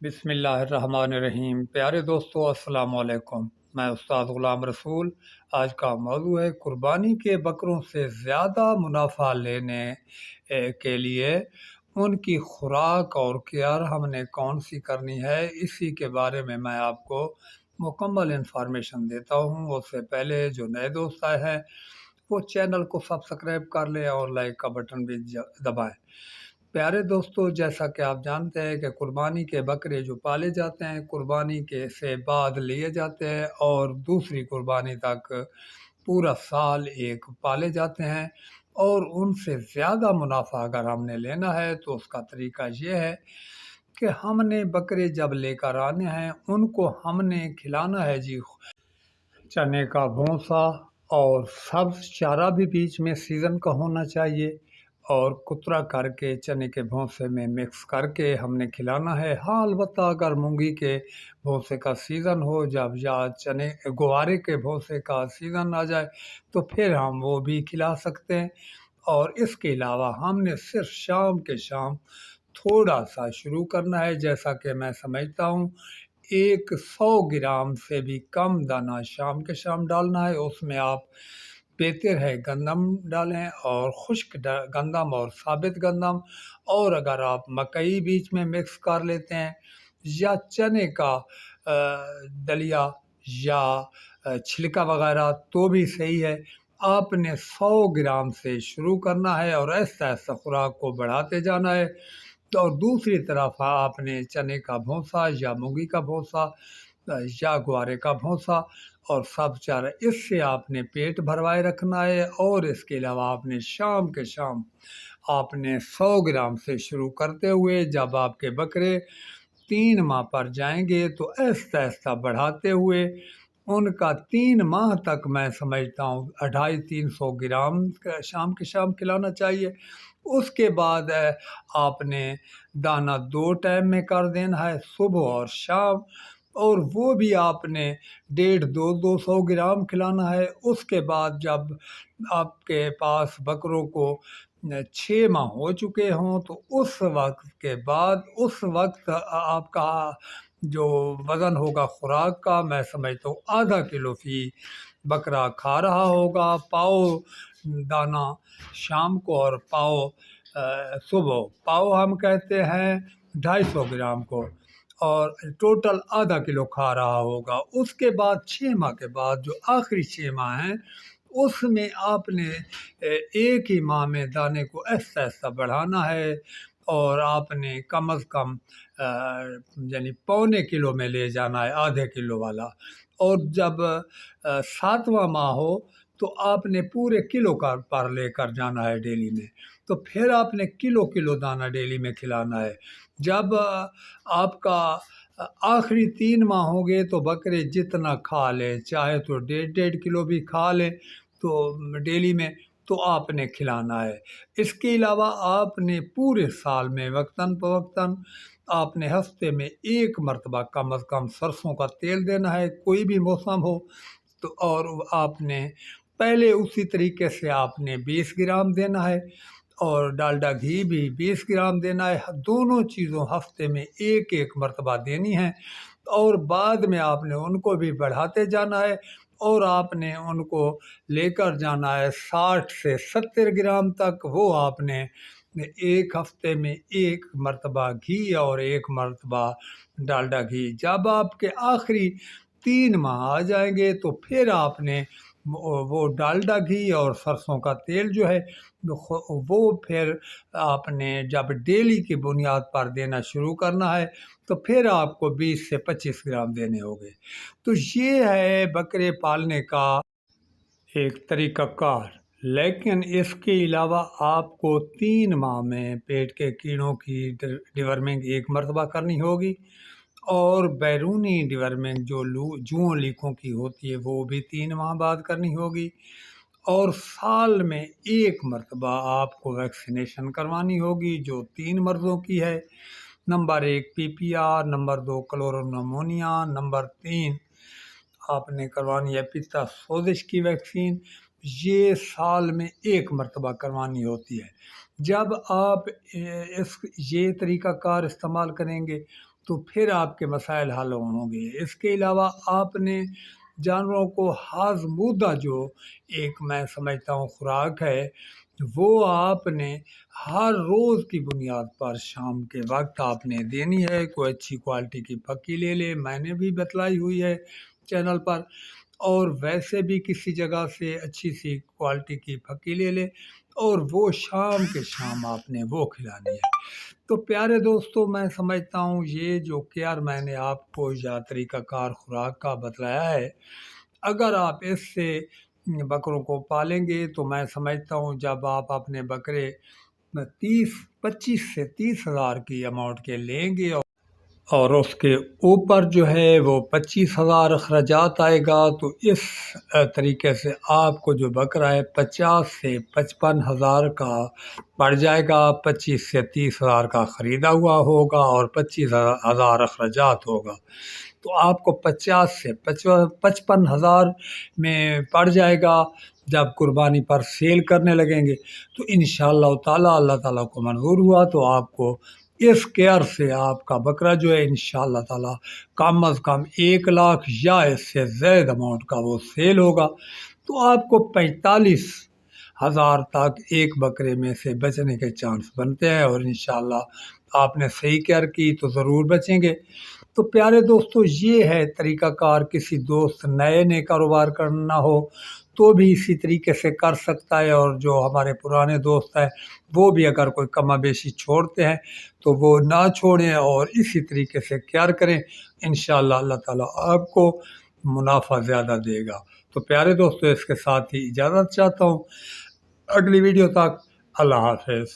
بسم اللہ الرحمن الرحیم۔ پیارے دوستو، السلام علیکم۔ میں استاد غلام رسول۔ آج کا موضوع ہے قربانی کے بکروں سے زیادہ منافع لینے کے لیے ان کی خوراک اور کیئر ہم نے کون سی کرنی ہے، اسی کے بارے میں آپ کو مکمل انفارمیشن دیتا ہوں۔ اس سے پہلے جو نئے دوست آئے ہیں وہ چینل کو سبسکرائب کر لیں اور لائک کا بٹن بھی دبائیں۔ پیارے دوستو، جیسا کہ آپ جانتے ہیں کہ قربانی کے بکرے جو پالے جاتے ہیں قربانی کے سے بعد لیے جاتے ہیں اور دوسری قربانی تک پورا سال ایک پالے جاتے ہیں، اور ان سے زیادہ منافع اگر ہم نے لینا ہے تو اس کا طریقہ یہ ہے کہ ہم نے بکرے جب لے کر آنے ہیں ان کو ہم نے کھلانا ہے چنے کا بھونسا، اور سبز چارہ بھی بیچ میں سیزن کا ہونا چاہیے، اور کترا کر کے چنے کے بھونسے میں مکس کر کے ہم نے کھلانا ہے۔ ہاں، البتہ اگر مونگی کے بھونسے کا سیزن ہو جب، یا گوارے کے بھونسے کا سیزن آ جائے تو پھر ہم وہ بھی کھلا سکتے ہیں۔ اور اس کے علاوہ ہم نے صرف شام کے شام تھوڑا سا شروع کرنا ہے، جیسا کہ میں سمجھتا ہوں 100 گرام سے بھی کم دانہ شام کے شام ڈالنا ہے۔ اس میں آپ بہتر ہے گندم ڈالیں، اور خشک گندم اور ثابت گندم، اور اگر آپ مکئی بیچ میں مکس کر لیتے ہیں یا چنے کا دلیا یا چھلکا وغیرہ تو بھی صحیح ہے۔ آپ نے 100 گرام سے شروع کرنا ہے اور ایسا ایسا خوراک کو بڑھاتے جانا ہے۔ اور دوسری طرف آپ نے چنے کا بھونسا یا مونگی کا بھونسا یا گوارے کا بھونسا اور سب چارہ، اس سے آپ نے پیٹ بھروائے رکھنا ہے۔ اور اس کے علاوہ آپ نے شام کے شام آپ نے 100 گرام سے شروع کرتے ہوئے جب آپ کے بکرے 3 ماہ پر جائیں گے تو ایسا ایسا بڑھاتے ہوئے ان کا 3 ماہ تک میں سمجھتا ہوں 250-300 گرام شام کے شام کھلانا چاہیے۔ اس کے بعد آپ نے دانہ 2 ٹائم میں کر دینا ہے، صبح اور شام، اور وہ بھی آپ نے 150-200 گرام کھلانا ہے۔ اس کے بعد جب آپ کے پاس بکروں کو 6 ماہ ہو چکے ہوں تو اس وقت آپ کا جو وزن ہوگا خوراک کا، میں سمجھتا ہوں ½ کلو فی بکرا کھا رہا ہوگا۔ پاؤ دانہ شام کو اور پاؤ صبح، پاؤ ہم کہتے ہیں 250 گرام کو، اور ٹوٹل ½ کلو کھا رہا ہوگا۔ اس کے بعد 6 ماہ کے بعد جو آخری 6 ماہ ہیں اس میں آپ نے ایک ہی ماہ میں دانے کو ایسا ایسا بڑھانا ہے، اور آپ نے کم از کم یعنی پونے کلو میں لے جانا ہے، ½ کلو والا۔ اور جب 7واں ماہ ہو تو آپ نے پورے کلو کا پر لے کر جانا ہے ڈیلی میں، تو پھر آپ نے کلو دانہ ڈیلی میں کھلانا ہے۔ جب آپ کا آخری 3 ماہ ہوں گے تو بکرے جتنا کھا لیں، چاہے تو 1.5 کلو بھی کھا لیں تو ڈیلی میں، تو آپ نے کھلانا ہے۔ اس کے علاوہ آپ نے پورے سال میں وقتاً فوقتاً آپ نے ہفتے میں 1 مرتبہ کم از کم سرسوں کا تیل دینا ہے، کوئی بھی موسم ہو تو۔ اور آپ نے پہلے اسی طریقے سے آپ نے 20 گرام دینا ہے، اور ڈالڈا گھی بھی 20 گرام دینا ہے۔ دونوں چیزوں ہفتے میں 1 مرتبہ دینی ہے، اور بعد میں آپ نے ان کو بھی بڑھاتے جانا ہے، اور آپ نے ان کو لے کر جانا ہے 60 سے 70 گرام تک۔ وہ آپ نے ایک ہفتے میں 1 مرتبہ گھی اور 1 مرتبہ ڈالڈا گھی۔ جب آپ کے آخری 3 ماہ آ جائیں گے تو پھر آپ نے وہ ڈالڈا گھی اور سرسوں کا تیل جو ہے وہ پھر آپ نے جب ڈیلی کی بنیاد پر دینا شروع کرنا ہے تو پھر آپ کو 20 سے 25 گرام دینے ہوگے۔ تو یہ ہے بکرے پالنے کا ایک طریقہ کار۔ لیکن اس کے علاوہ آپ کو 3 ماہ میں پیٹ کے کیڑوں کی ڈیورمنگ 1 مرتبہ کرنی ہوگی، اور بیرونی ڈیورمنگ جو جوؤں لیکھوں کی ہوتی ہے وہ بھی 3 ماہ بعد کرنی ہوگی، اور سال میں 1 مرتبہ آپ کو ویکسینیشن کروانی ہوگی جو 3 مرضوں کی ہے۔ نمبر 1 PPR، نمبر 2 کلورونمونیا، نمبر 3 آپ نے کروانی ہے پتا سوزش کی ویکسین۔ یہ سال میں 1 مرتبہ کروانی ہوتی ہے۔ جب آپ یہ طریقہ کار استعمال کریں گے تو پھر آپ کے مسائل حل ہوں گے۔ اس کے علاوہ آپ نے جانوروں کو ہاضمودہ جو ایک میں سمجھتا ہوں خوراک ہے، وہ آپ نے ہر روز کی بنیاد پر شام کے وقت آپ نے دینی ہے۔ کوئی اچھی کوالٹی کی پکی لے لے، میں نے بھی بتلائی ہوئی ہے چینل پر، اور ویسے بھی کسی جگہ سے اچھی سی کوالٹی کی پکی لے لے، اور وہ شام کے شام آپ نے وہ کھلانی ہے۔ تو پیارے دوستو، میں سمجھتا ہوں یہ جو کیئر میں نے آپ کو یا طریقہ کار خوراک کا بتلایا ہے، اگر آپ اس سے بکروں کو پالیں گے تو میں سمجھتا ہوں جب آپ اپنے بکرے 25 سے 30 ہزار کی اماؤنٹ کے لیں گے اور اس کے اوپر جو ہے وہ 25,000 اخراجات آئے گا، تو اس طریقے سے آپ کو جو بکرا ہے 50 سے 55 ہزار کا پڑ جائے گا۔ 25 سے 30 ہزار کا خریدا ہوا ہوگا اور 25 ہزار اخراجات ہوگا، تو آپ کو 50 سے 55 ہزار میں پڑ جائے گا۔ جب قربانی پر سیل کرنے لگیں گے تو انشاءاللہ تعالیٰ اللہ تعالیٰ کو منظور ہوا تو آپ کو اس کیئر سے آپ کا بکرا جو ہے انشاءاللہ تعالیٰ کم از کم 1 لاکھ یا اس سے زائد اماؤنٹ کا وہ سیل ہوگا، تو آپ کو 45,000 تک ایک بکرے میں سے بچنے کے چانس بنتے ہیں، اور انشاءاللہ آپ نے صحیح کیئر کی تو ضرور بچیں گے۔ تو پیارے دوستو، یہ ہے طریقہ کار۔ کسی دوست نئے کاروبار کرنا ہو تو بھی اسی طریقے سے کر سکتا ہے، اور جو ہمارے پرانے دوست ہیں وہ بھی اگر کوئی کما بیشی چھوڑتے ہیں تو وہ نہ چھوڑیں اور اسی طریقے سے کیئر کریں، انشاءاللہ اللہ تعالیٰ آپ کو منافع زیادہ دے گا۔ تو پیارے دوستو، اس کے ساتھ ہی اجازت چاہتا ہوں، اگلی ویڈیو تک اللہ حافظ۔